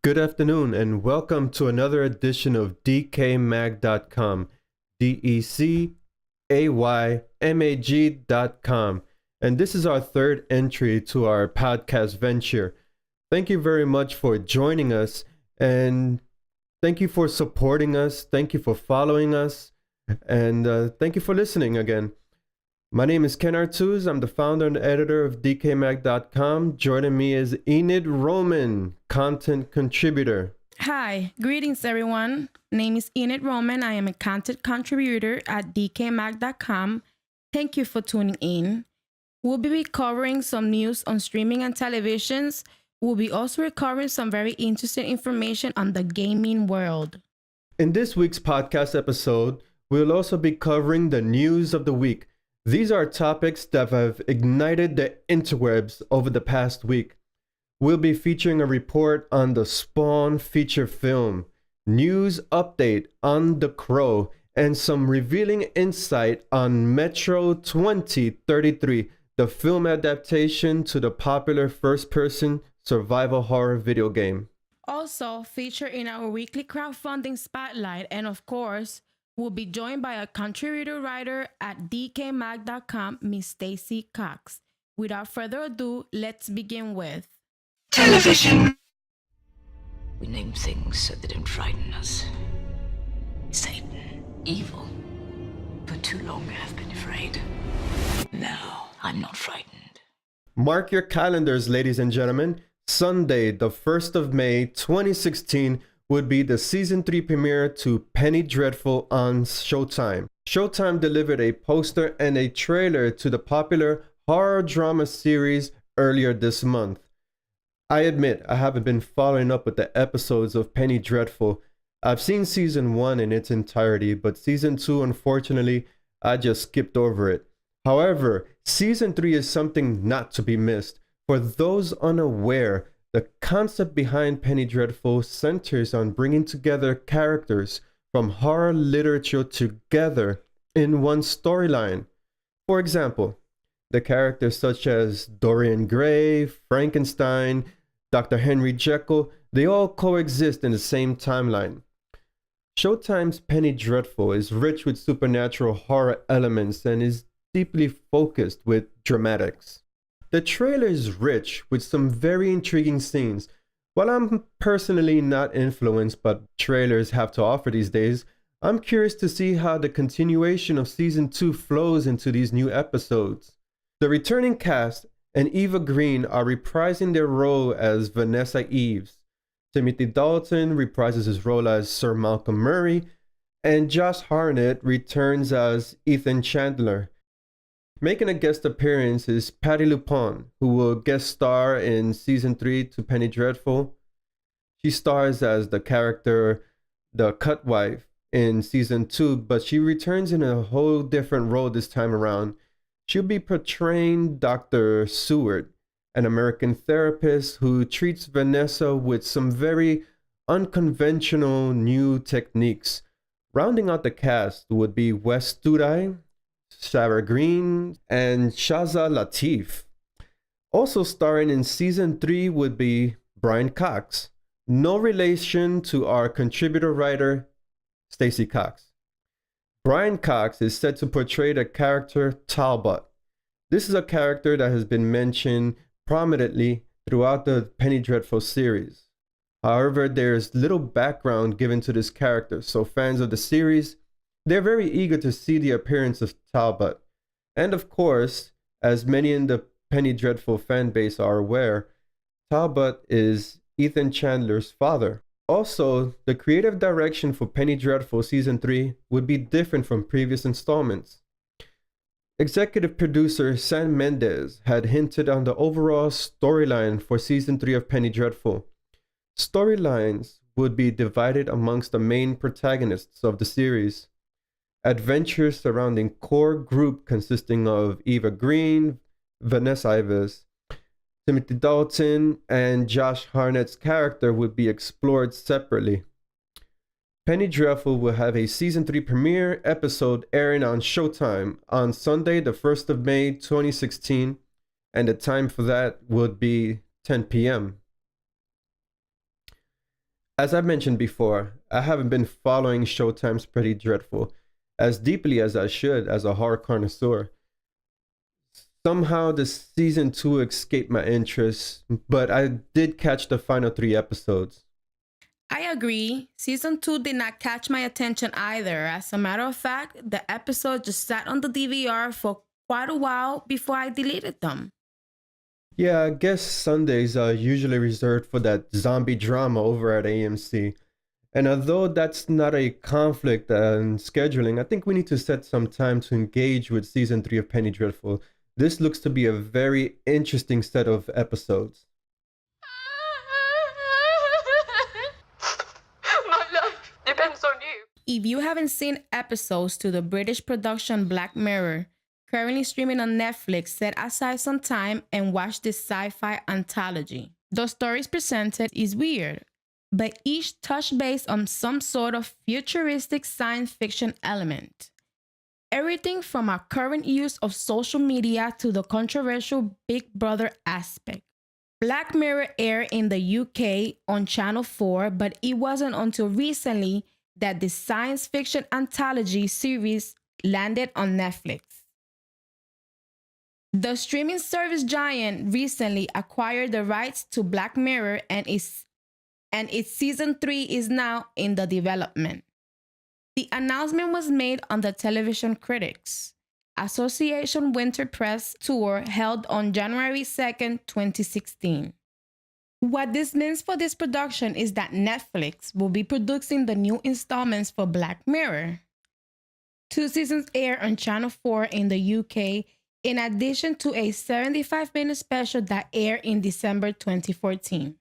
Good afternoon and welcome to another edition of DecayMag.com, DecayMag.com. And this is our third entry to our podcast venture. Thank you very much for joining us and thank you for supporting us. Thank you for following us and thank you for listening again. My name is Ken Artuz. I'm the founder and editor of DecayMag.com. Joining me is Enid Roman, content contributor. Hi, greetings everyone. Name is Enid Roman. I am a content contributor at DecayMag.com. Thank you for tuning in. We'll be covering some news on streaming and televisions. We'll be also covering some very interesting information on the gaming world. In this week's podcast episode, we'll also be covering the news of the week. These are topics that have ignited the interwebs over the past week. We'll be featuring a report on the Spawn feature film, news update on The Crow, and some revealing insight on Metro 2033, the film adaptation to the popular first-person survival horror video game. Also featured in our weekly crowdfunding spotlight, and of course, we'll be joined by a contributor writer at DecayMag.com, Miss Stacy Cox. Without further ado, let's begin with television. We name things so they don't frighten us. Satan, evil. For too long I have been afraid. Now I'm not frightened. Mark your calendars, ladies and gentlemen. Sunday, the 1st of May, 2016, would be the Season 3 premiere to Penny Dreadful on Showtime. Showtime delivered a poster and a trailer to the popular horror drama series earlier this month. I admit I haven't been following up with the episodes of Penny Dreadful. I've seen Season 1 in its entirety, but Season 2, unfortunately, I just skipped over it. However, Season 3 is something not to be missed. For those unaware, the concept behind Penny Dreadful centers on bringing together characters from horror literature together in one storyline. For example, the characters such as Dorian Gray, Frankenstein, Dr. Henry Jekyll, they all coexist in the same timeline. Showtime's Penny Dreadful is rich with supernatural horror elements and is deeply focused with dramatics. The trailer is rich with some very intriguing scenes. While I'm personally not influenced by what trailers have to offer these days, I'm curious to see how the continuation of Season 2 flows into these new episodes. The returning cast and Eva Green are reprising their role as Vanessa Eves. Timothy Dalton reprises his role as Sir Malcolm Murray, and Josh Hartnett returns as Ethan Chandler. Making a guest appearance is Patti LuPone, who will guest star in Season 3 to Penny Dreadful. She stars as the character, the Cutwife, in Season 2, but she returns in a whole different role this time around. She'll be portraying Dr. Seward, an American therapist who treats Vanessa with some very unconventional new techniques. Rounding out the cast would be Wes Studi, Sarah Green, and Shaza Latif. Also starring in Season 3 would be Brian Cox, no relation to our contributor writer, Stacy Cox. Brian Cox is set to portray the character Talbot. This is a character that has been mentioned prominently throughout the Penny Dreadful series. However, there's little background given to this character, so fans of the series, they're very eager to see the appearance of Talbot. And of course, as many in the Penny Dreadful fan base are aware, Talbot is Ethan Chandler's father. Also, the creative direction for Penny Dreadful Season 3 would be different from previous installments. Executive producer Sam Mendes had hinted on the overall storyline for Season 3 of Penny Dreadful. Storylines would be divided amongst the main protagonists of the series. Adventures surrounding core group consisting of Eva Green, Vanessa Ives, Timothy Dalton, and Josh Hartnett's character would be explored separately. Penny Dreadful will have a Season 3 premiere episode airing on Showtime on Sunday, the 1st of May, 2016, and the time for that would be 10 p.m. As I mentioned before, I haven't been following Showtime's Pretty Dreadful as deeply as I should as a horror connoisseur. Somehow the season 2 escaped my interest, but I did catch the final 3 episodes. I agree. Season 2 did not catch my attention either. As a matter of fact, the episode just sat on the DVR for quite a while before I deleted them. Yeah, I guess Sundays are usually reserved for that zombie drama over at AMC. And although that's not a conflict in scheduling, I think we need to set some time to engage with season 3 of Penny Dreadful. This looks to be a very interesting set of episodes. My life depends on you. If you haven't seen episodes to the British production Black Mirror, currently streaming on Netflix, set aside some time and watch this sci-fi anthology. The stories presented is weird, but each touch base on some sort of futuristic science fiction element. Everything from our current use of social media to the controversial Big Brother aspect. Black Mirror aired in the UK on Channel 4, but it wasn't until recently that the science fiction anthology series landed on Netflix. The streaming service giant recently acquired the rights to Black Mirror, and its season 3 is now in the development. The announcement was made on the Television Critics Association Winter Press Tour held on January 2nd, 2016. What this means for this production is that Netflix will be producing the new installments for Black Mirror. 2 seasons air on Channel 4 in the UK, in addition to a 75-minute special that aired in December 2014.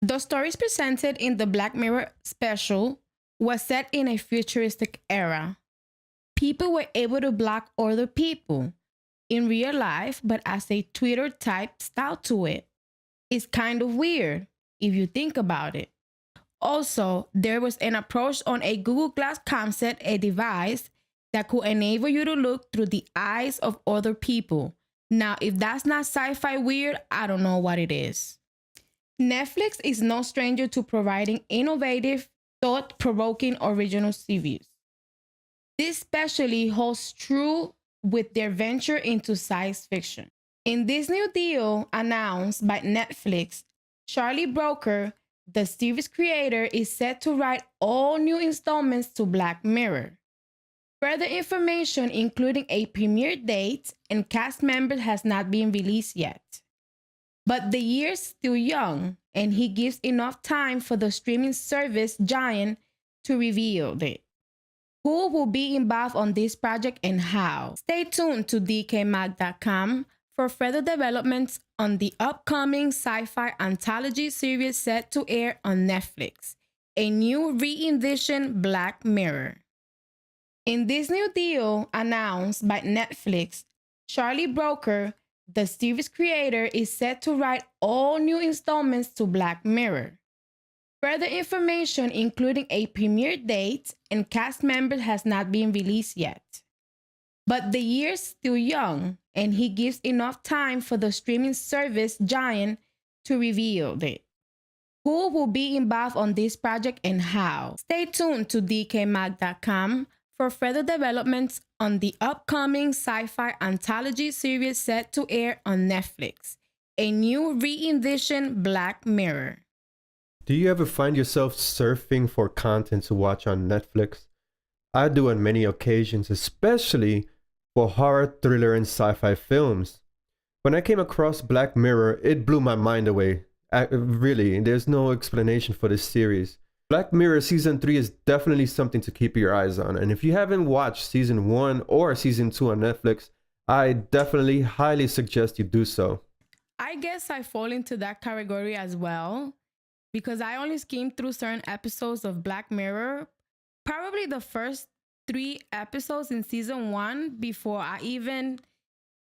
The stories presented in the Black Mirror special was set in a futuristic era. People were able to block other people in real life, but as a Twitter-type style to it. It's kind of weird if you think about it. Also, there was an approach on a Google Glass concept, a device that could enable you to look through the eyes of other people. Now, if that's not sci-fi weird, I don't know what it is. Netflix is no stranger to providing innovative, thought-provoking original series. This especially holds true with their venture into science fiction. In this new deal announced by Netflix, Charlie Brooker, the series creator, is set to write all new installments to Black Mirror. Further information, including a premiere date and cast members, has not been released yet. But the year's still young, and he gives enough time for the streaming service giant to reveal it. Who will be involved on this project and how? Stay tuned to DecayMag.com for further developments on the upcoming sci-fi anthology series set to air on Netflix, a new re-envisioned Black Mirror. In this new deal announced by Netflix, Charlie Brooker, the series creator, is set to write all new installments to Black Mirror. Further information, including a premiere date and cast members, has not been released yet. But the year's still young, and he gives enough time for the streaming service giant to reveal it. Who will be involved on this project and how? Stay tuned to DecayMag.com for further developments on the upcoming sci-fi anthology series set to air on Netflix, a new re-envisioned Black Mirror. Do you ever find yourself surfing for content to watch on Netflix? I do on many occasions, especially for horror, thriller, and sci-fi films. When I came across Black Mirror, it blew my mind away. Really, there's no explanation for this series. Black Mirror Season 3 is definitely something to keep your eyes on. And if you haven't watched Season 1 or Season 2 on Netflix, I definitely highly suggest you do so. I guess I fall into that category as well, because I only skimmed through certain episodes of Black Mirror, probably the first 3 episodes in Season 1 before I even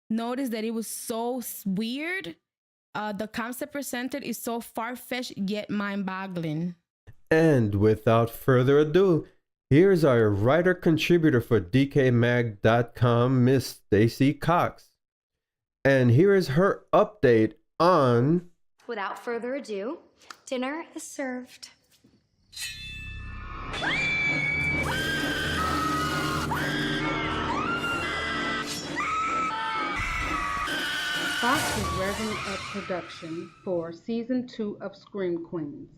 noticed that it was so weird. The concept presented is so far-fetched yet mind-boggling. And without further ado, here's our writer-contributor for DecayMag.com, Miss Stacy Cox. And here is her update on... Without further ado, dinner is served. Fox is revving up production for Season 2 of Scream Queens.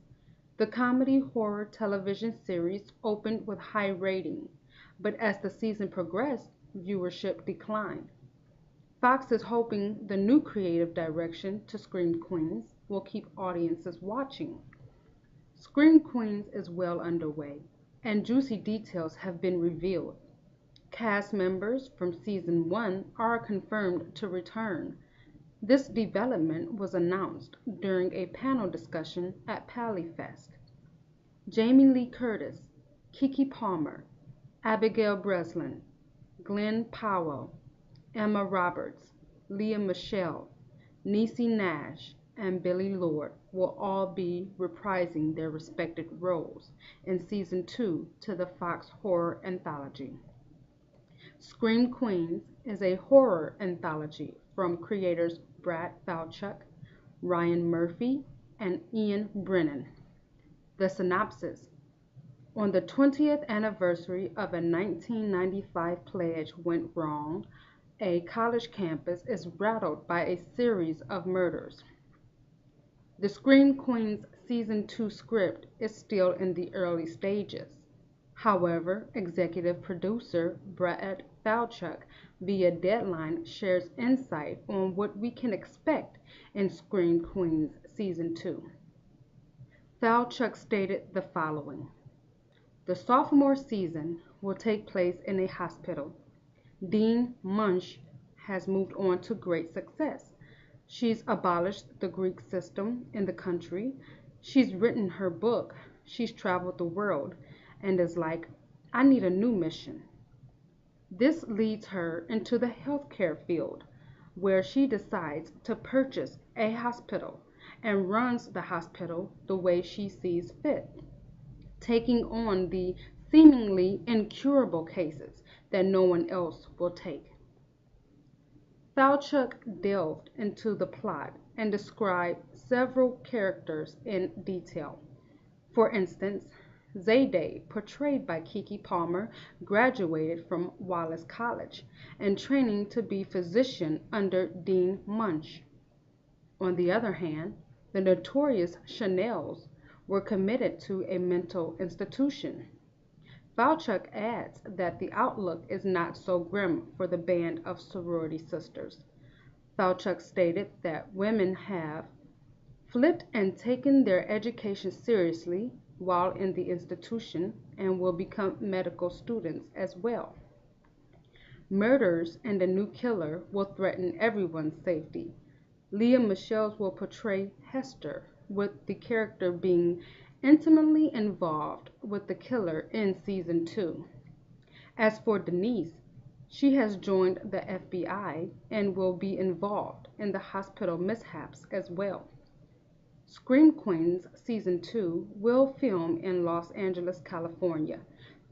The comedy horror television series opened with high ratings, but as the season progressed, viewership declined. Fox is hoping the new creative direction to Scream Queens will keep audiences watching. Scream Queens is well underway, and juicy details have been revealed. Cast members from Season 1 are confirmed to return. This development was announced during a panel discussion at PallyFest. Jamie Lee Curtis, Keke Palmer, Abigail Breslin, Glenn Powell, Emma Roberts, Lea Michele, Niecy Nash, and Billie Lourd will all be reprising their respective roles in Season 2 to the Fox horror anthology. Scream Queens is a horror anthology from creators Brad Falchuk, Ryan Murphy, and Ian Brennan. The synopsis: on the 20th anniversary of a 1995 pledge went wrong, a college campus is rattled by a series of murders. The Scream Queens Season 2 script is still in the early stages. However, executive producer Brad Falchuk via Deadline shares insight on what we can expect in Scream Queens Season 2. Falchuk stated the following: the sophomore season will take place in a hospital. Dean Munch has moved on to great success. She's abolished the Greek system in the country. She's written her book. She's traveled the world and is like, I need a new mission. This leads her into the healthcare field, where she decides to purchase a hospital and runs the hospital the way she sees fit, taking on the seemingly incurable cases that no one else will take. Falchuk delved into the plot and described several characters in detail. For instance, Zayday, portrayed by Keke Palmer, graduated from Wallace College and training to be physician under Dean Munch. On the other hand, the notorious Chanels were committed to a mental institution. Falchuk adds that the outlook is not so grim for the band of sorority sisters. Falchuk stated that women have flipped and taken their education seriously while in the institution and will become medical students as well. Murders and a new killer will threaten everyone's safety. Lea Michele will portray Hester, with the character being intimately involved with the killer in Season 2. As for Denise, she has joined the FBI and will be involved in the hospital mishaps as well. Scream Queens Season 2 will film in Los Angeles, California,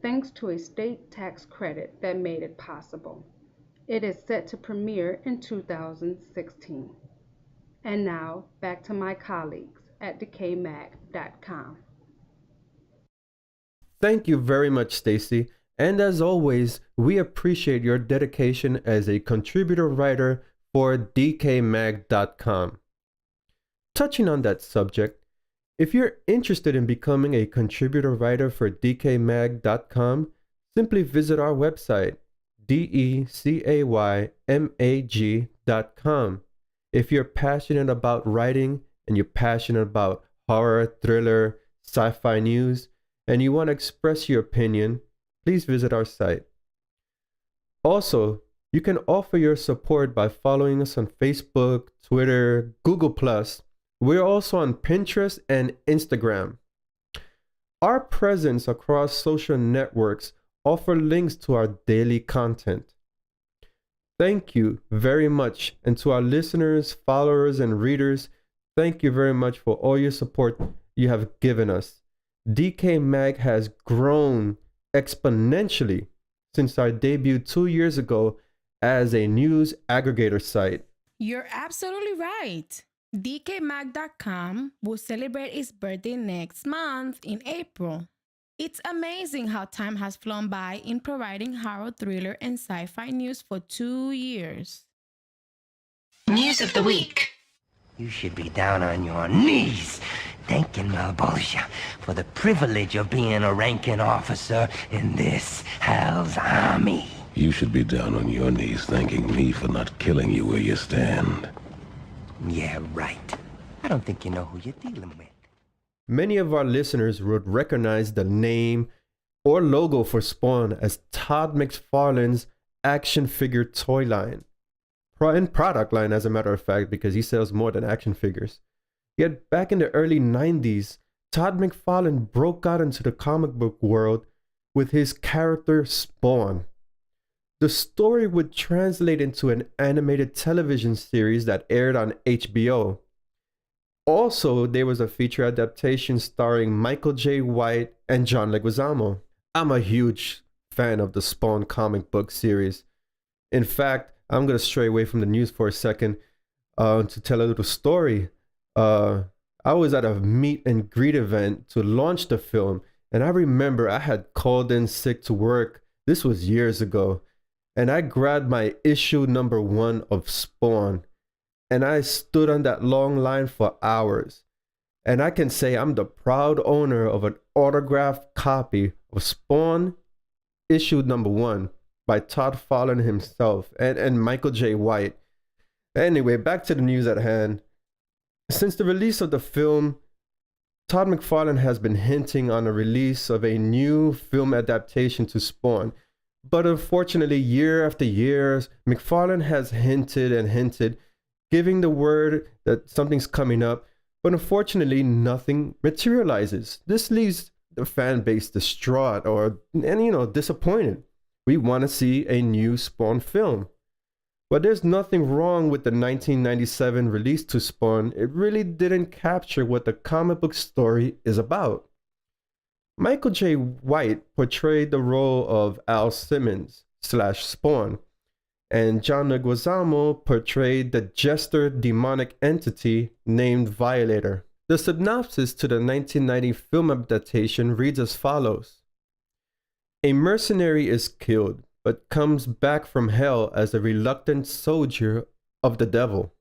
thanks to a state tax credit that made it possible. It is set to premiere in 2016. And now, back to my colleagues at DecayMag.com. Thank you very much, Stacy. And as always, we appreciate your dedication as a contributor writer for DecayMag.com. Touching on that subject, if you're interested in becoming a contributor writer for DecayMag.com, simply visit our website, DecayMag.com. If you're passionate about writing and you're passionate about horror, thriller, sci-fi news, and you want to express your opinion, please visit our site. Also, you can offer your support by following us on Facebook, Twitter, Google+. We're also on Pinterest and Instagram. Our presence across social networks offer links to our daily content. Thank you very much. And to our listeners, followers, and readers, thank you very much for all your support you have given us. DecayMag has grown exponentially since our debut 2 years ago as a news aggregator site. You're absolutely right. DecayMag.com will celebrate its birthday next month in April. It's amazing how time has flown by in providing horror, thriller, and sci-fi news for 2 years. News of the week. You should be down on your knees thanking Malbolgia for the privilege of being a ranking officer in this Hell's Army. You should be down on your knees thanking me for not killing you where you stand. Yeah, right. I don't think you know who you're dealing with. Many of our listeners would recognize the name or logo for Spawn as Todd McFarlane's action figure toy line. And product line, as a matter of fact, because he sells more than action figures. Yet back in the early 90s, Todd McFarlane broke out into the comic book world with his character Spawn. The story would translate into an animated television series that aired on HBO. Also, there was a feature adaptation starring Michael J. White and John Leguizamo. I'm a huge fan of the Spawn comic book series. In fact, I'm going to stray away from the news for a second to tell a little story. I was at a meet and greet event to launch the film, and I remember I had called in sick to work. This was years ago. And I grabbed my issue number 1 of Spawn, and I stood on that long line for hours. And I can say I'm the proud owner of an autographed copy of Spawn issue number 1 by Todd McFarlane himself and Michael J. White. Anyway, back to the news at hand. Since the release of the film, Todd McFarlane has been hinting on the release of a new film adaptation to Spawn. But unfortunately, year after year, McFarlane has hinted and hinted, giving the word that something's coming up, but unfortunately, nothing materializes. This leaves the fan base distraught and disappointed. We want to see a new Spawn film. But there's nothing wrong with the 1997 release to Spawn. It really didn't capture what the comic book story is about. Michael J. White portrayed the role of Al Simmons / Spawn, and John Leguizamo portrayed the jester demonic entity named Violator. The synopsis to the 1990 film adaptation reads as follows. A mercenary is killed, but comes back from hell as a reluctant soldier of the devil.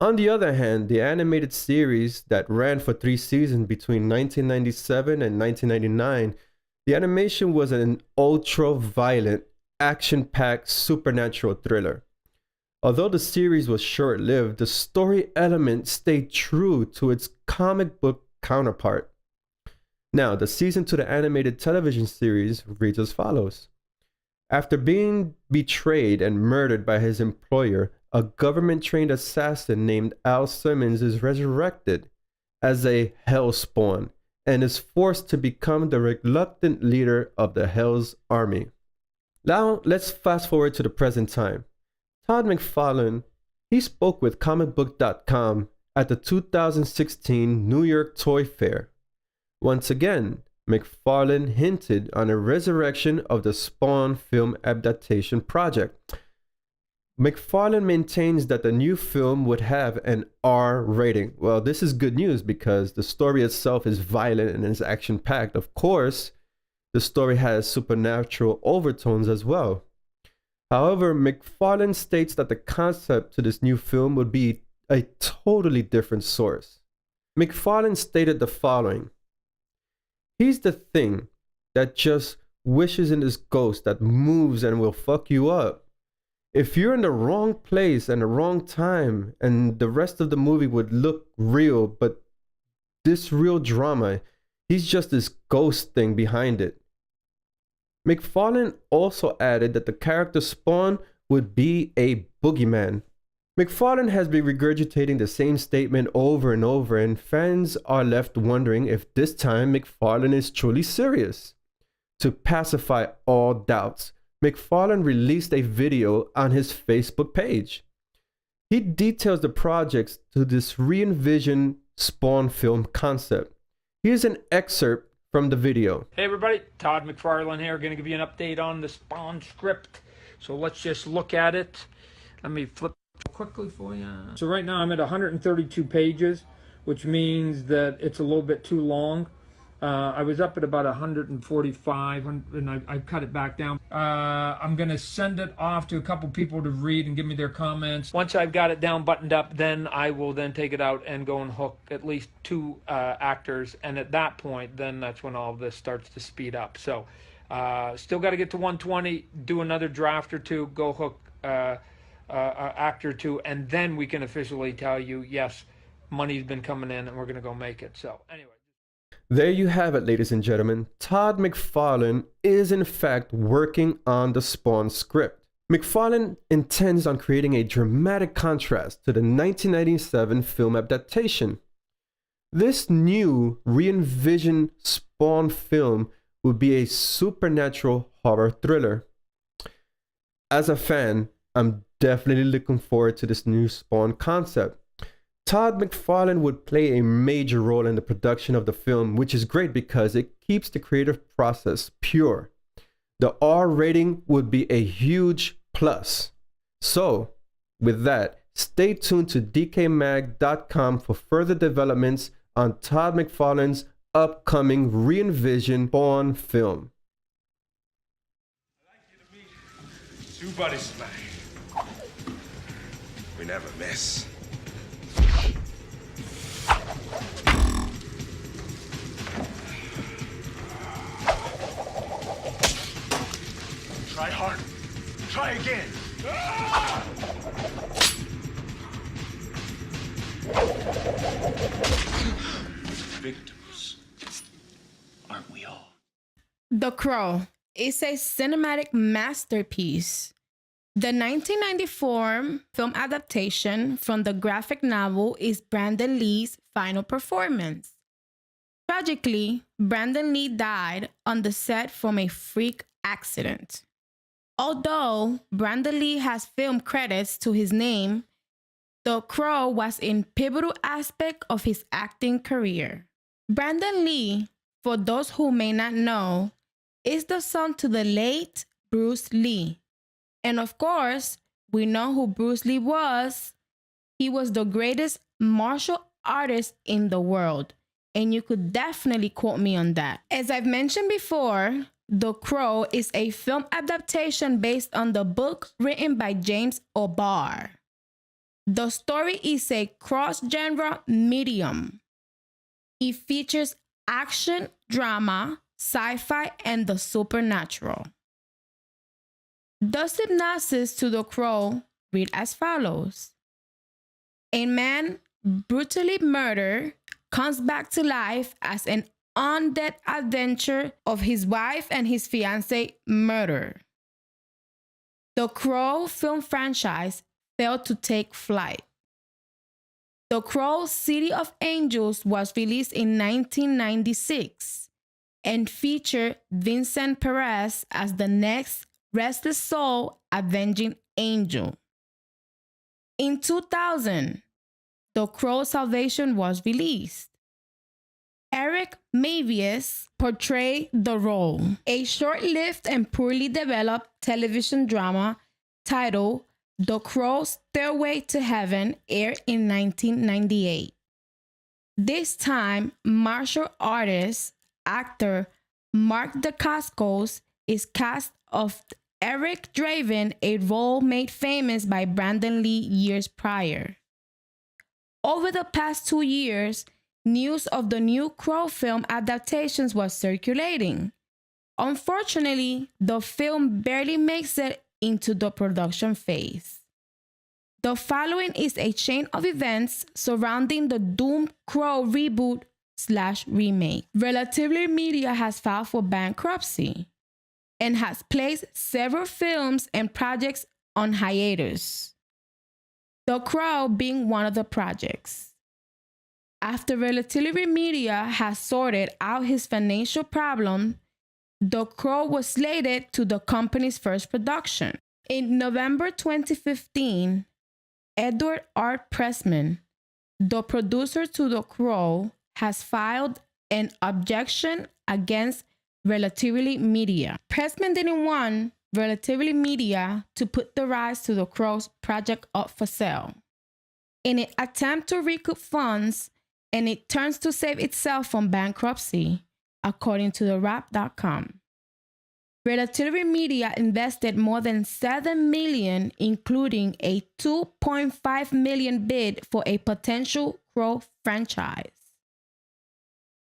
On the other hand, the animated series that ran for 3 seasons between 1997 and 1999, the animation was an ultra-violent, action-packed supernatural thriller. Although the series was short-lived, the story element stayed true to its comic book counterpart. Now, the season to the animated television series reads as follows. After being betrayed and murdered by his employer, a government-trained assassin named Al Simmons is resurrected as a Hellspawn and is forced to become the reluctant leader of the Hell's Army. Now, let's fast forward to the present time. Todd McFarlane, he spoke with comicbook.com at the 2016 New York Toy Fair. Once again, McFarlane hinted on a resurrection of the Spawn film adaptation project. McFarlane maintains that the new film would have an R rating. Well, this is good news because the story itself is violent and is action-packed. Of course, the story has supernatural overtones as well. However, McFarlane states that the concept to this new film would be a totally different source. McFarlane stated the following. He's the thing that just wishes in this ghost that moves and will fuck you up. If you're in the wrong place and the wrong time, and the rest of the movie would look real, but this real drama, he's just this ghost thing behind it. McFarlane also added that the character Spawn would be a boogeyman. McFarlane has been regurgitating the same statement over and over, and fans are left wondering if this time McFarlane is truly serious. To pacify all doubts, McFarlane released a video on his Facebook page. He details the projects to this re-envisioned Spawn film concept. Here's an excerpt from the video. Hey everybody, Todd McFarlane here, going to give you an update on the Spawn script. So let's just look at it. Let me flip quickly for you. So right now I'm at 132 pages, which means that it's a little bit too long. I was up at about 145, and I cut it back down. I'm going to send it off to a couple people to read and give me their comments. Once I've got it down, buttoned up, then I will then take it out and go and hook at least 2 actors. And at that point, then that's when all this starts to speed up. So still got to get to 120, do another draft or 2, go hook actor or 2, and then we can officially tell you, yes, money's been coming in and we're going to go make it. So anyway. There you have it, ladies and gentlemen. Todd McFarlane is in fact working on the Spawn script. McFarlane intends on creating a dramatic contrast to the 1997 film adaptation. This new re-envisioned Spawn film will be a supernatural horror thriller. As a fan, I'm definitely looking forward to this new Spawn concept. Todd McFarlane would play a major role in the production of the film, which is great because it keeps the creative process pure. The R rating would be a huge plus. So, with that, stay tuned to DecayMag.com for further developments on Todd McFarlane's upcoming re-envisioned Spawn film. I'd like you to meet 2 buddies of mine. We never miss. Try hard. Try again. Victims, aren't we all? The Crow is a cinematic masterpiece. The 1994 film adaptation from the graphic novel is Brandon Lee's final performance. Tragically, Brandon Lee died on the set from a freak accident. Although Brandon Lee has film credits to his name, The Crow was a pivotal aspect of his acting career. Brandon Lee, for those who may not know, is the son to the late Bruce Lee. And of course, we know who Bruce Lee was. He was the greatest martial artist in the world. And you could definitely quote me on that. As I've mentioned before, The Crow is a film adaptation based on the book written by James O'Barr. The story is a cross-genre medium. It features action, drama, sci-fi, and the supernatural. The synopsis to The Crow read as follows. A man brutally murdered comes back to life as an undead adventure of his wife and his fiancé murder. The Crow film franchise failed to take flight. The Crow City of Angels was released in 1996 and featured Vincent Perez as the next restless soul avenging angel. In 2000, The Crow Salvation was released. Eric Mavius portrayed the role, a short-lived and poorly developed television drama titled The Crow's Stairway to Heaven aired in 1998. This time, martial artist, actor Mark Dacascos is cast of Eric Draven, a role made famous by Brandon Lee years prior. Over the past 2 years, news of the new Crow film adaptations was circulating. Unfortunately, the film barely makes it into the production phase. The following is a chain of events surrounding the doomed Crow reboot/remake. Relatively Media has filed for bankruptcy and has placed several films and projects on hiatus, The Crow being one of the projects. After Relatively Media has sorted out his financial problem, The Crow was slated to the company's first production. In November 2015, Edward R. Pressman, the producer to The Crow, has filed an objection against Relatively Media. Pressman didn't want Relatively Media to put the rights to the Crow's project up for sale. In an attempt to recoup funds, and it turns to save itself from bankruptcy, according to the Relatively Media invested more than $7 million, including a $2.5 million bid for a potential Crow franchise.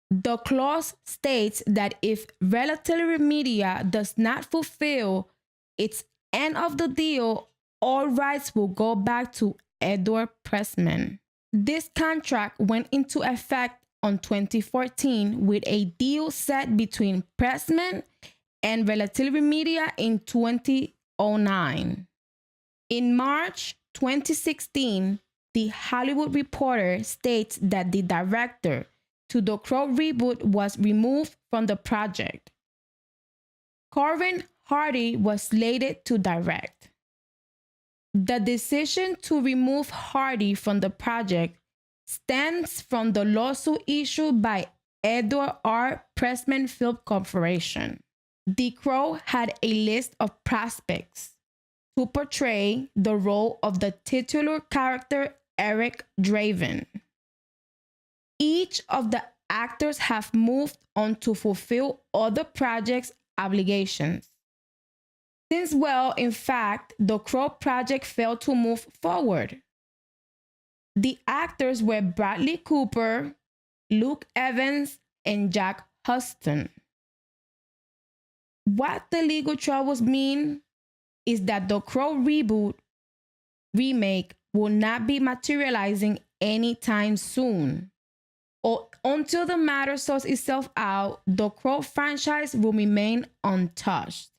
The clause states that if Relatively Media does not fulfill its end of the deal, all rights will go back to Edward Pressman. This contract went into effect on 2014 with a deal set between Pressman and Relatively Media in 2009. In March 2016, The Hollywood Reporter states that the director to the Crow reboot was removed from the project. Corin Hardy was slated to direct. The decision to remove Hardy from the project stems from the lawsuit issued by Edward R. Pressman Film Corporation. The Crow had a list of prospects to portray the role of the titular character Eric Draven. Each of the actors have moved on to fulfill other projects' obligations. Since, in fact, the Crow project failed to move forward. The actors were Bradley Cooper, Luke Evans, and Jack Huston. What the legal troubles mean is that the Crow reboot remake will not be materializing anytime soon. Or until the matter sorts itself out, the Crow franchise will remain untouched.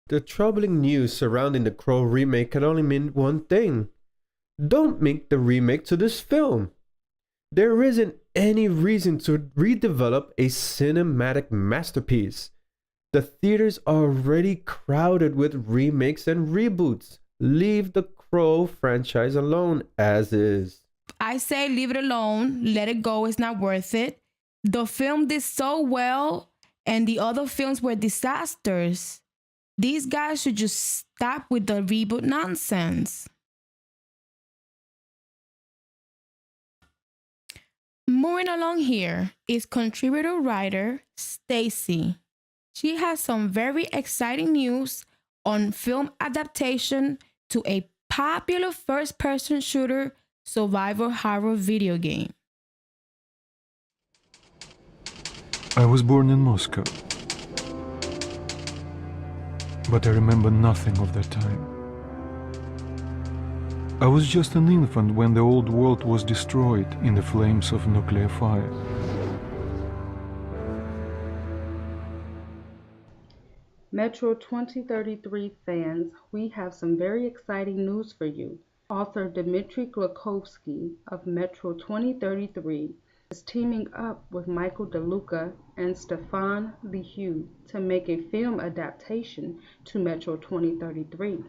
The troubling news surrounding the Crow remake can only mean one thing. Don't make the remake to this film. There isn't any reason to redevelop a cinematic masterpiece. The theaters are already crowded with remakes and reboots. Leave the Crow franchise alone as is. I say leave it alone, let it go, it's not worth it. The film did so well and the other films were disasters. These guys should just stop with the reboot nonsense. Moving along here is contributor writer Stacy. She has some very exciting news on film adaptation to a popular first-person shooter survival horror video game. I was born in Moscow, but I remember nothing of that time. I was just an infant when the old world was destroyed in the flames of nuclear fire. Metro 2033 fans, we have some very exciting news for you. Author Dmitry Glukhovsky of Metro 2033 is teaming up with Michael DeLuca and Stefan Lihue to make a film adaptation to Metro 2033.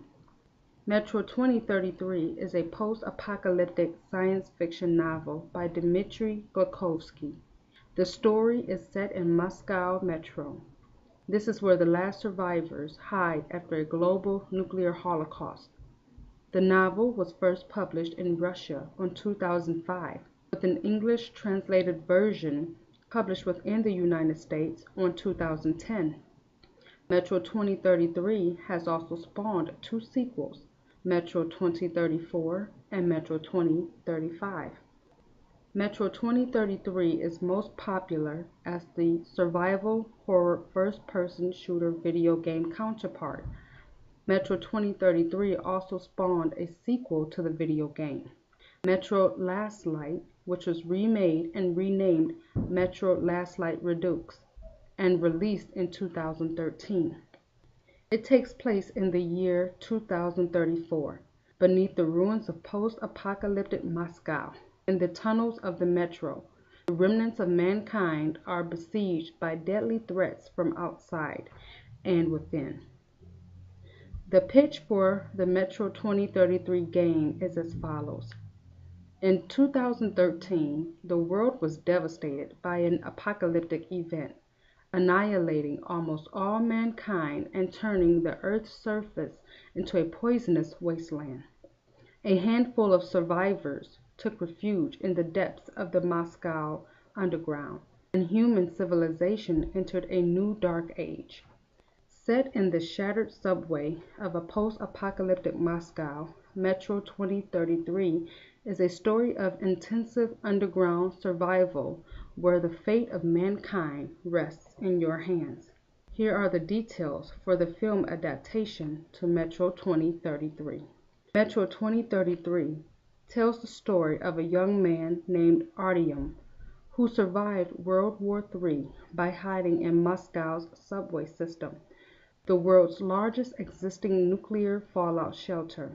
Metro 2033 is a post-apocalyptic science fiction novel by Dmitry Glukhovsky. The story is set in Moscow Metro. This is where the last survivors hide after a global nuclear holocaust. The novel was first published in Russia in 2005, with an English translated version published within the United States in 2010. Metro 2033 has also spawned two sequels, Metro 2034 and Metro 2035. Metro 2033 is most popular as the survival horror first-person shooter video game counterpart. Metro 2033 also spawned a sequel to the video game, Metro Last Light, which was remade and renamed Metro Last Light Redux and released in 2013. It takes place in the year 2034, beneath the ruins of post-apocalyptic Moscow. In the tunnels of the Metro, the remnants of mankind are besieged by deadly threats from outside and within. The pitch for the Metro 2033 game is as follows. In 2013, the world was devastated by an apocalyptic event. annihilating almost all mankind and turning the Earth's surface into a poisonous wasteland. A handful of survivors took refuge in the depths of the Moscow underground, and human civilization entered a new dark age. Set in the shattered subway of a post-apocalyptic Moscow, Metro 2033 is a story of intensive underground survival where the fate of mankind rests in your hands. Here are the details for the film adaptation to Metro 2033. Metro 2033 tells the story of a young man named Artyom who survived World War III by hiding in Moscow's subway system, the world's largest existing nuclear fallout shelter.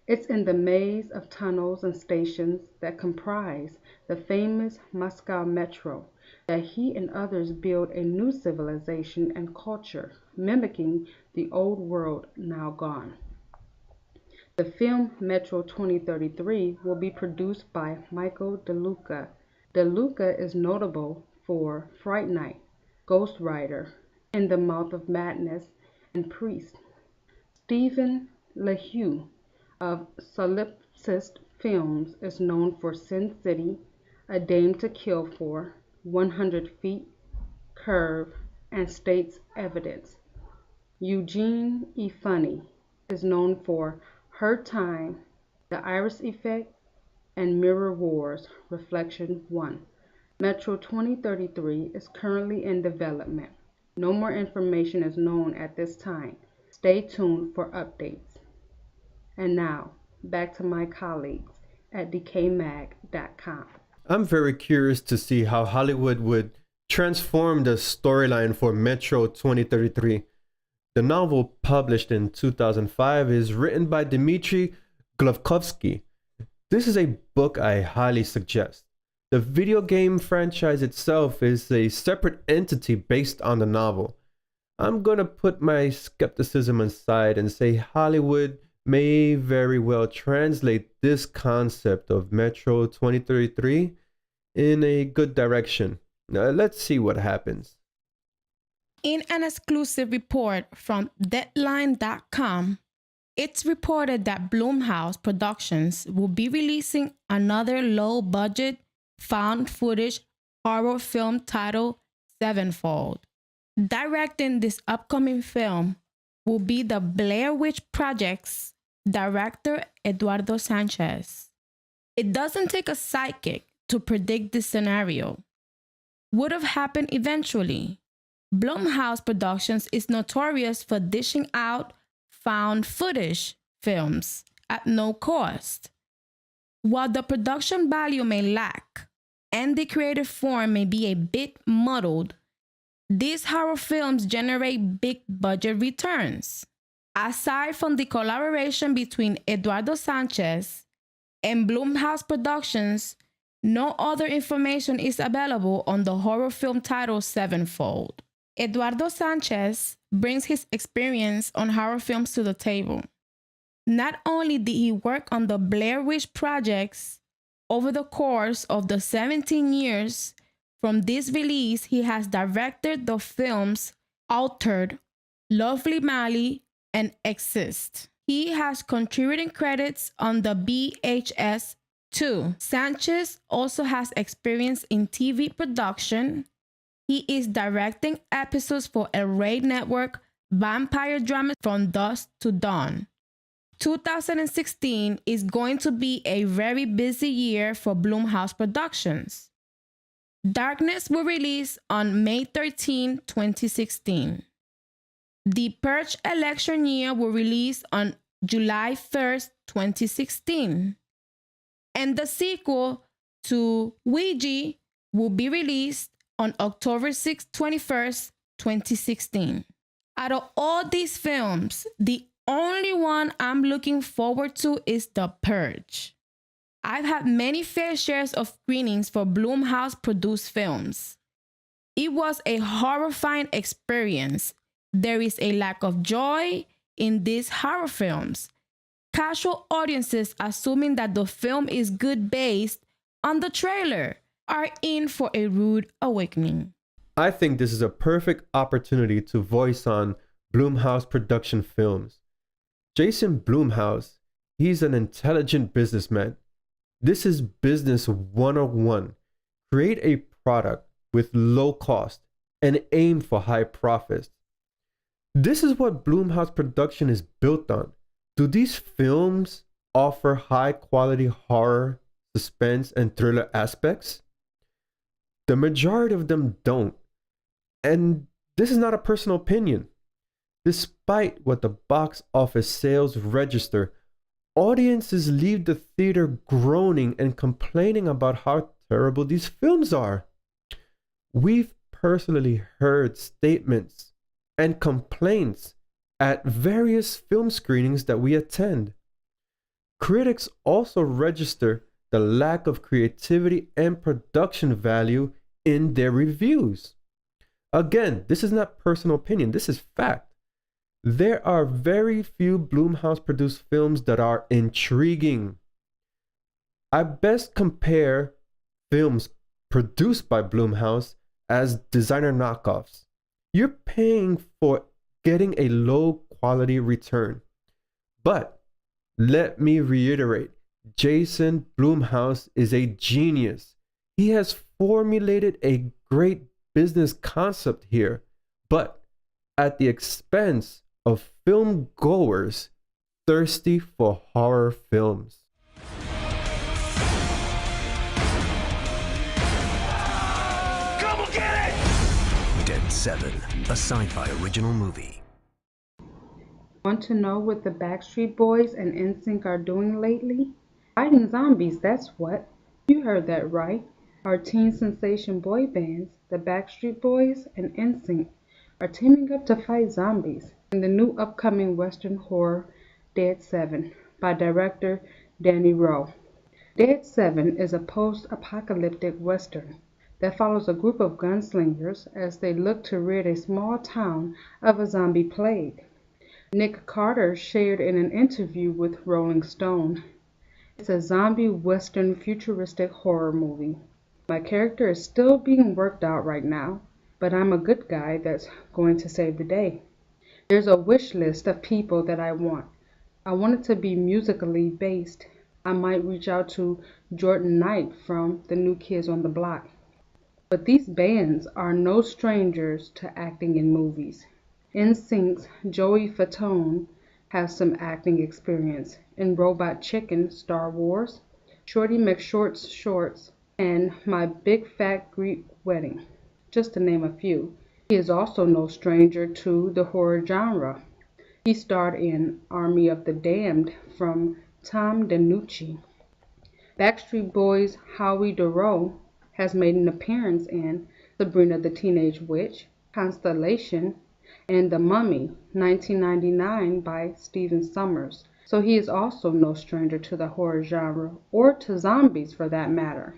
It's in the maze of tunnels and stations that comprise the famous Moscow Metro that he and others build a new civilization and culture, mimicking the old world now gone. The film Metro 2033 will be produced by Michael DeLuca. DeLuca is notable for Fright Night, Ghost Rider, In the Mouth of Madness, and Priest. Stephen LeHue of Solipsist Films is known for Sin City, A Dame to Kill For, 100 Feet, Curve, and State's Evidence. Eugene Ifani is known for Her Time, The Iris Effect, and Mirror Wars Reflection 1. Metro 2033 is currently in development. No more information is known at this time. Stay tuned for updates. And now, back to my colleagues at DecayMag.com. I'm very curious to see how Hollywood would transform the storyline for Metro 2033. The novel, published in 2005, is written by Dmitry Glavkovsky. This is a book I highly suggest. The video game franchise itself is a separate entity based on the novel. I'm gonna put my skepticism aside and say Hollywood may very well translate this concept of Metro 2033 in a good direction. Now, let's see what happens. In an exclusive report from Deadline.com, it's reported that Blumhouse Productions will be releasing another low-budget, found footage horror film titled SevenFold. Directing this upcoming film will be the Blair Witch Project's director Eduardo Sanchez. It doesn't take a psychic to predict this scenario. Would have happened eventually. Blumhouse Productions is notorious for dishing out found footage films at no cost. While the production value may lack and the creative form may be a bit muddled, these horror films generate big budget returns. Aside from the collaboration between Eduardo Sanchez and Blumhouse Productions, no other information is available on the horror film title SevenFold. Eduardo Sanchez brings his experience on horror films to the table. Not only did he work on the Blair Witch projects over the course of the 17 years from this release, he has directed the films Altered, Lovely Molly, and Exist. He has contributing credits on the BHS too. Sanchez also has experience in TV production. He is directing episodes for a Raid Network vampire drama From Dusk to Dawn. 2016 is going to be a very busy year for Blumhouse Productions. Darkness will release on May 13, 2016. The Purge election year will release on July 1st, 2016. And the sequel to Ouija will be released on October 21st, 2016. Out of all these films, the only one I'm looking forward to is The Purge. I've had many fair shares of screenings for Blumhouse produced films. It was a horrifying experience. There is a lack of joy in these horror films. Casual audiences, assuming that the film is good based on the trailer, are in for a rude awakening. I think this is a perfect opportunity to voice on Blumhouse production films. Jason Blumhouse, he's an intelligent businessman. This is business 101. Create a product with low cost and aim for high profits. This is what Blumhouse production is built on. Do these films offer high quality horror, suspense, and thriller aspects? The majority of them don't. And this is not a personal opinion. Despite what the box office sales register, audiences leave the theater groaning and complaining about how terrible these films are. We've personally heard statements and complaints at various film screenings that we attend. Critics also register the lack of creativity and production value in their reviews. Again, this is not personal opinion, this is fact. There are very few Blumhouse produced films that are intriguing. I best compare films produced by Blumhouse as designer knockoffs. You're paying for getting a low quality return. But let me reiterate, Jason Blumhouse is a genius. He has formulated a great business concept here, but at the expense of film goers thirsty for horror films. Come get it! Dead 7, a sci-fi original movie. Want to know what the Backstreet Boys and NSYNC are doing lately? Fighting zombies, that's what. You heard that right. Our teen sensation boy bands, the Backstreet Boys and NSYNC, are teaming up to fight zombies in the new upcoming Western horror Dead 7 by director Danny Rowe. Dead 7 is a post-apocalyptic Western that follows a group of gunslingers as they look to rid a small town of a zombie plague. Nick Carter shared in an interview with Rolling Stone, "It's a zombie Western futuristic horror movie. My character is still being worked out right now, but I'm a good guy that's going to save the day. There's a wish list of people that I want. I want it to be musically based. I might reach out to Jordan Knight from the New Kids on the Block. But these bands are no strangers to acting in movies. NSYNC's Joey Fatone has some acting experience in Robot Chicken, Star Wars, Shorty McShort's Shorts, and My Big Fat Greek Wedding, just to name a few. He is also no stranger to the horror genre. He starred in Army of the Damned from Tom DeNucci. Backstreet Boys' Howie Dorough has made an appearance in Sabrina the Teenage Witch, Constellation, and The Mummy, 1999 by Stephen Sommers. So he is also no stranger to the horror genre, or to zombies for that matter.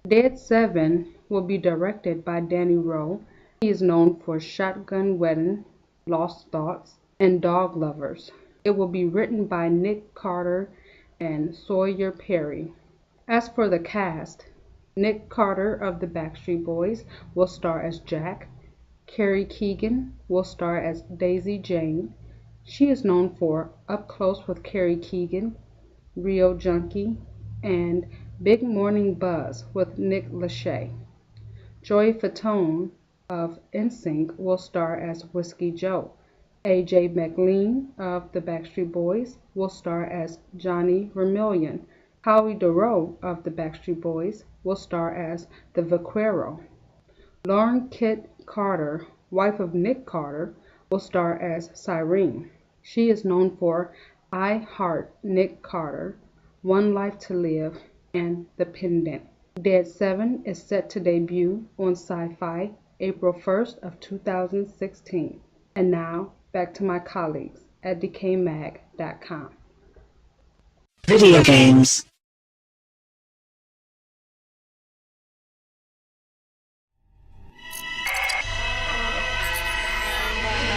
Dead 7 will be directed by Danny Rowe. He is known for Shotgun Wedding, Lost Thoughts, and Dog Lovers. It will be written by Nick Carter and Sawyer Perry. As for the cast, Nick Carter of the Backstreet Boys will star as Jack. Carrie Keegan will star as Daisy Jane. She is known for Up Close with Carrie Keegan, Rio Junkie, and Big Morning Buzz with Nick Lachey. Joey Fatone of NSYNC will star as Whiskey Joe. A.J. McLean of the Backstreet Boys will star as Johnny Vermillion. Howie Dorough of the Backstreet Boys will star as the Vaquero. Lauren Kit Carter, wife of Nick Carter, will star as Cyrene. She is known for I Heart Nick Carter, One Life to Live, and The Pendant. Dead 7 is set to debut on SciFi April 1st of 2016. And now, back to my colleagues at DecayMag.com. Video games.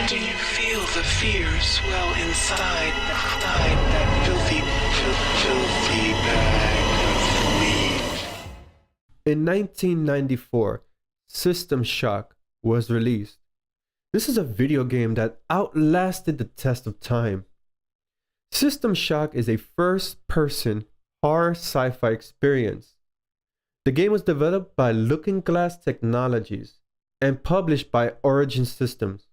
Do you feel the fear swell inside that filthy bag of weed? In 1994, System Shock was released. This is a video game that outlasted the test of time. System Shock is a first-person horror sci-fi experience. The game was developed by Looking Glass Technologies and published by Origin Systems.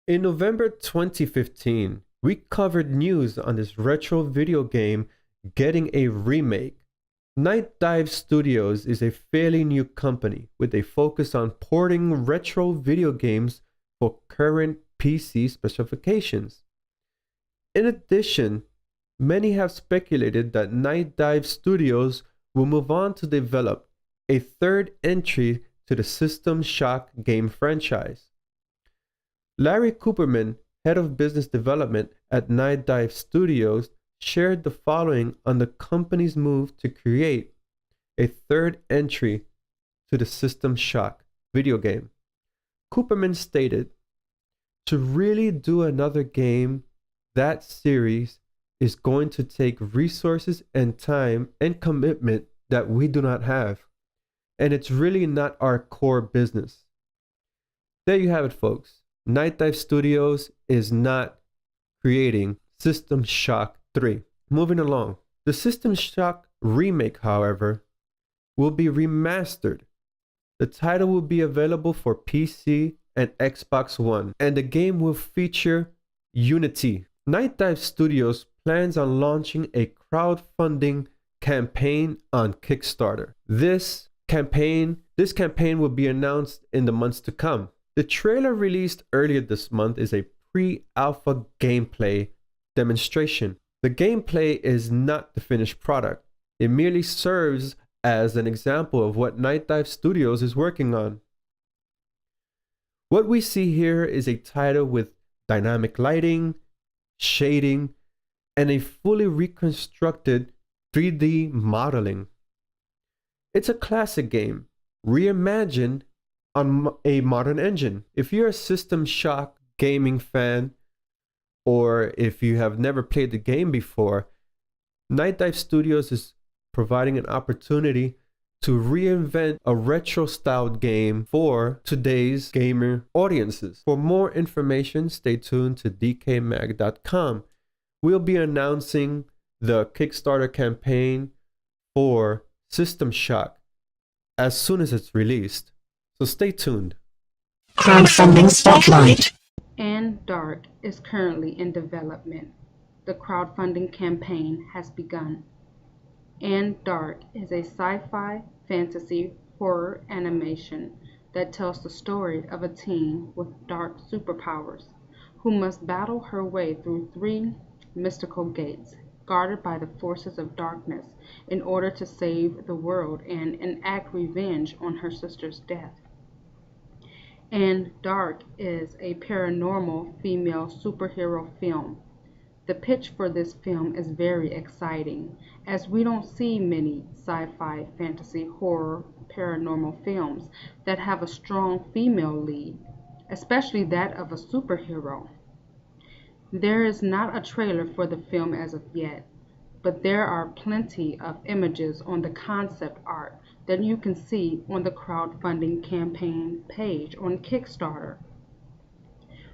In November 2015, we covered news on this retro video game getting a remake. Night Dive Studios is a fairly new company with a focus on porting retro video games for current PC specifications. In addition, many have speculated that Night Dive Studios will move on to develop a third entry to the System Shock game franchise. Larry Cooperman, head of business development at Night Dive Studios, shared the following on the company's move to create a third entry to the System Shock video game. Cooperman stated, "To really do another game that series is going to take resources and time and commitment that we do not have. And it's really not our core business." There you have it, folks. Night Dive Studios is not creating System Shock 3. Moving along. The System Shock remake, however, will be remastered. The title will be available for PC and Xbox One, and the game will feature Unity. Night Dive Studios plans on launching a crowdfunding campaign on Kickstarter. This campaign will be announced in the months to come. The trailer released earlier this month is a pre-alpha gameplay demonstration. The gameplay is not the finished product. It merely serves as an example of what Night Dive Studios is working on. What we see here is a title with dynamic lighting, shading, and a fully reconstructed 3D modeling. It's a classic game, reimagined on a modern engine. If you're a System Shock gaming fan, or if you have never played the game before, Night Dive Studios is providing an opportunity to reinvent a retro-styled game for today's gamer audiences. For more information, stay tuned to DecayMag.com. We'll be announcing the Kickstarter campaign for System Shock as soon as it's released. So stay tuned. Crowdfunding Spotlight. And Dark is currently in development. The crowdfunding campaign has begun. And Dark is a sci-fi, fantasy, horror animation that tells the story of a teen with dark superpowers who must battle her way through 3 mystical gates guarded by the forces of darkness in order to save the world and enact revenge on her sister's death. And Dark is a paranormal female superhero film. The pitch for this film is very exciting, as we don't see many sci-fi, fantasy, horror, paranormal films that have a strong female lead, especially that of a superhero. There is not a trailer for the film as of yet, but there are plenty of images on the concept art that you can see on the crowdfunding campaign page on Kickstarter.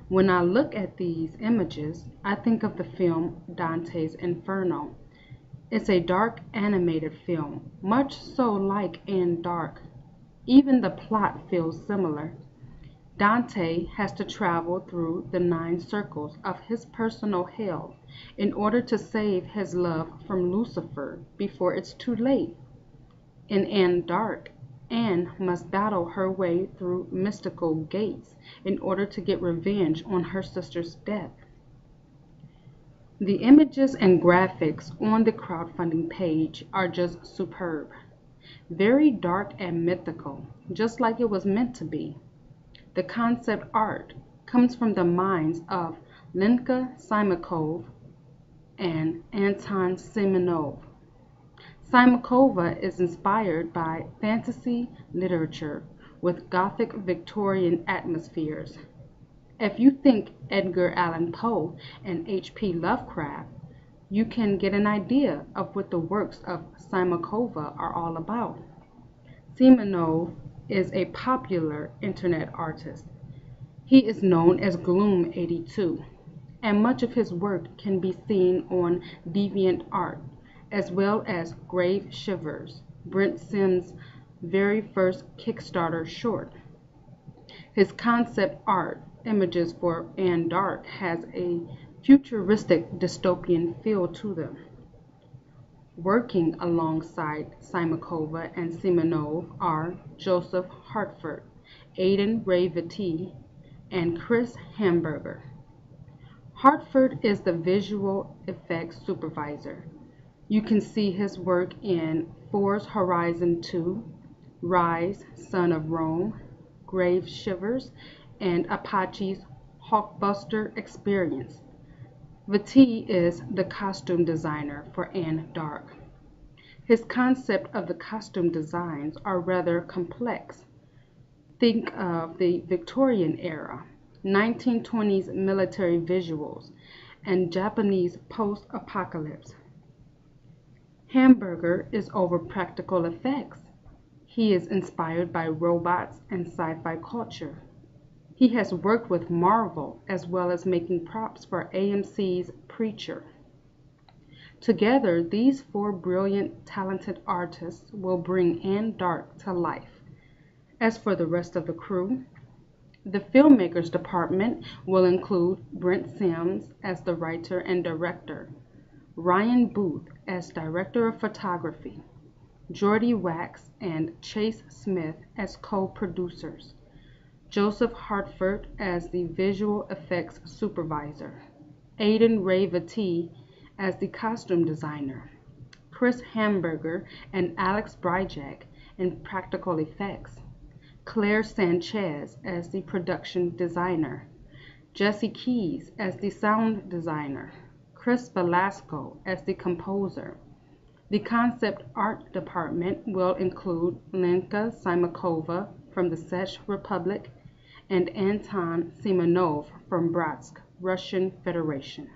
When I look at these images, I think of the film Dante's Inferno. It's a dark animated film, much so like In Dark. Even the plot feels similar. Dante has to travel through the 9 circles of his personal hell in order to save his love from Lucifer before it's too late. In Dark, Anne must battle her way through mystical gates in order to get revenge on her sister's death. The images and graphics on the crowdfunding page are just superb. Very dark and mythical, just like it was meant to be. The concept art comes from the minds of Lenka Simakov and Anton Simonov. Simakova is inspired by fantasy literature with Gothic Victorian atmospheres. If you think Edgar Allan Poe and H.P. Lovecraft, you can get an idea of what the works of Simakova are all about. Simonov is a popular internet artist. He is known as Gloom82, and much of his work can be seen on DeviantArt, as well as Grave Shivers, Brent Sims' very first Kickstarter short. His concept art, Images for and Dark, has a futuristic dystopian feel to them. Working alongside Simakova and Simonov are Joseph Hartford, Aidan Ravati, and Chris Hamburger. Hartford is the visual effects supervisor. You can see his work in Forza Horizon 2, Rise, Son of Rome, Grave Shivers, and Apache's Hulkbuster Experience. Vati is the costume designer for Anne Dark. His concept of the costume designs are rather complex. Think of the Victorian era, 1920s military visuals, and Japanese post-apocalypse. Hamburger is over practical effects. He is inspired by robots and sci-fi culture. He has worked with Marvel as well as making props for AMC's Preacher. Together, these four brilliant, talented artists will bring Anne Dark to life. As for the rest of the crew, the filmmakers department will include Brent Sims as the writer and director, Ryan Booth as director of photography, Jordy Wax and Chase Smith as co-producers, Joseph Hartford as the visual effects supervisor, Aidan Ravati as the costume designer, Chris Hamburger and Alex Bryjack in practical effects, Claire Sanchez as the production designer, Jesse Keys as the sound designer, Chris Velasco as the composer. The concept art department will include Lenka Simakova from the Czech Republic and Anton Simonov from Bratsk, Russian Federation.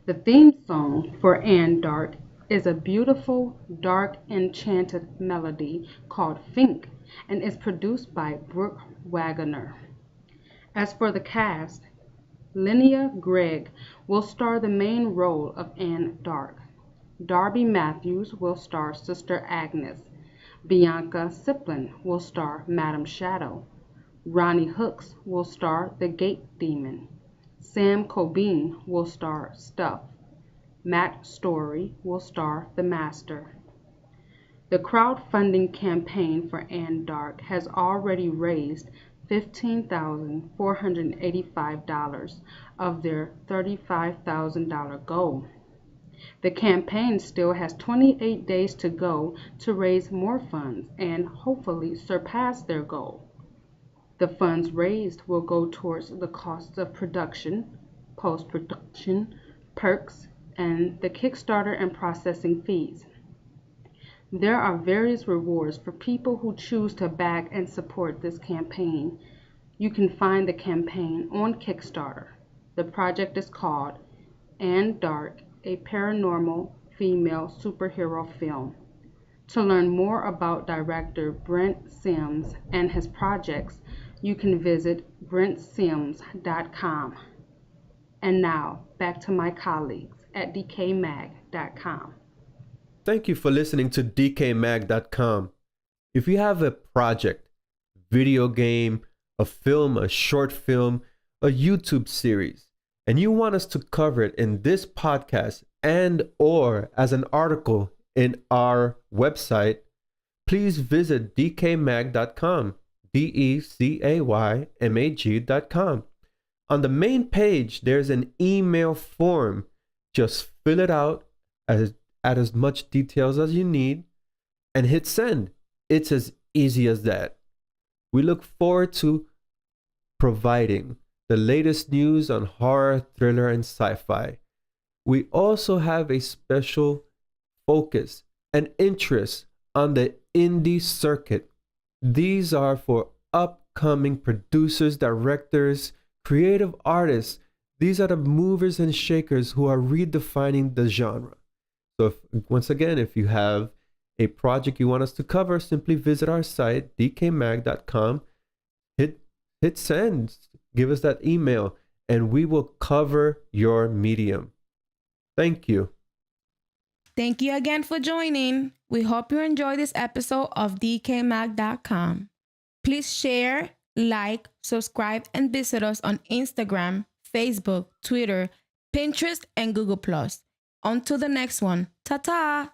The theme song for Anne Dark is a beautiful, dark, enchanted melody called Fink and is produced by Brooke Waggoner. As for the cast, Linnea Gregg will star the main role of Anne Dark. Darby Matthews will star Sister Agnes. Bianca Siplin will star Madam Shadow. Ronnie Hooks will star the Gate Demon. Sam Cobain will star Stuff. Matt Story will star the Master. The crowdfunding campaign for Anne Dark has already raised $15,485 of their $35,000 goal. The campaign still has 28 days to go to raise more funds and hopefully surpass their goal. The funds raised will go towards the costs of production, post-production, perks, and the Kickstarter and processing fees. There are various rewards for people who choose to back and support this campaign. You can find the campaign on Kickstarter. The project is called Anne Dark, a paranormal female superhero film. To learn more about director Brent Sims and his projects, you can visit BrentSims.com. And now, back to my colleagues at DecayMag.com. Thank you for listening to DecayMag.com. If you have a project, video game, a film, a short film, a YouTube series, and you want us to cover it in this podcast and or as an article in our website, please visit DecayMag.com, DecayMag.com. On the main page, there's an email form. Just fill it out, add as much details as you need, and hit send. It's as easy as that. We look forward to providing the latest news on horror, thriller, and sci-fi. We also have a special focus and interest on the indie circuit. These are for upcoming producers, directors, creative artists. These are the movers and shakers who are redefining the genre. So once again, if you have a project you want us to cover, simply visit our site, DecayMag.com. Hit send, give us that email, and we will cover your medium. Thank you. Thank you again for joining. We hope you enjoyed this episode of DecayMag.com. Please share, like, subscribe, and visit us on Instagram, Facebook, Twitter, Pinterest, and Google+. On to the next one. Ta-ta!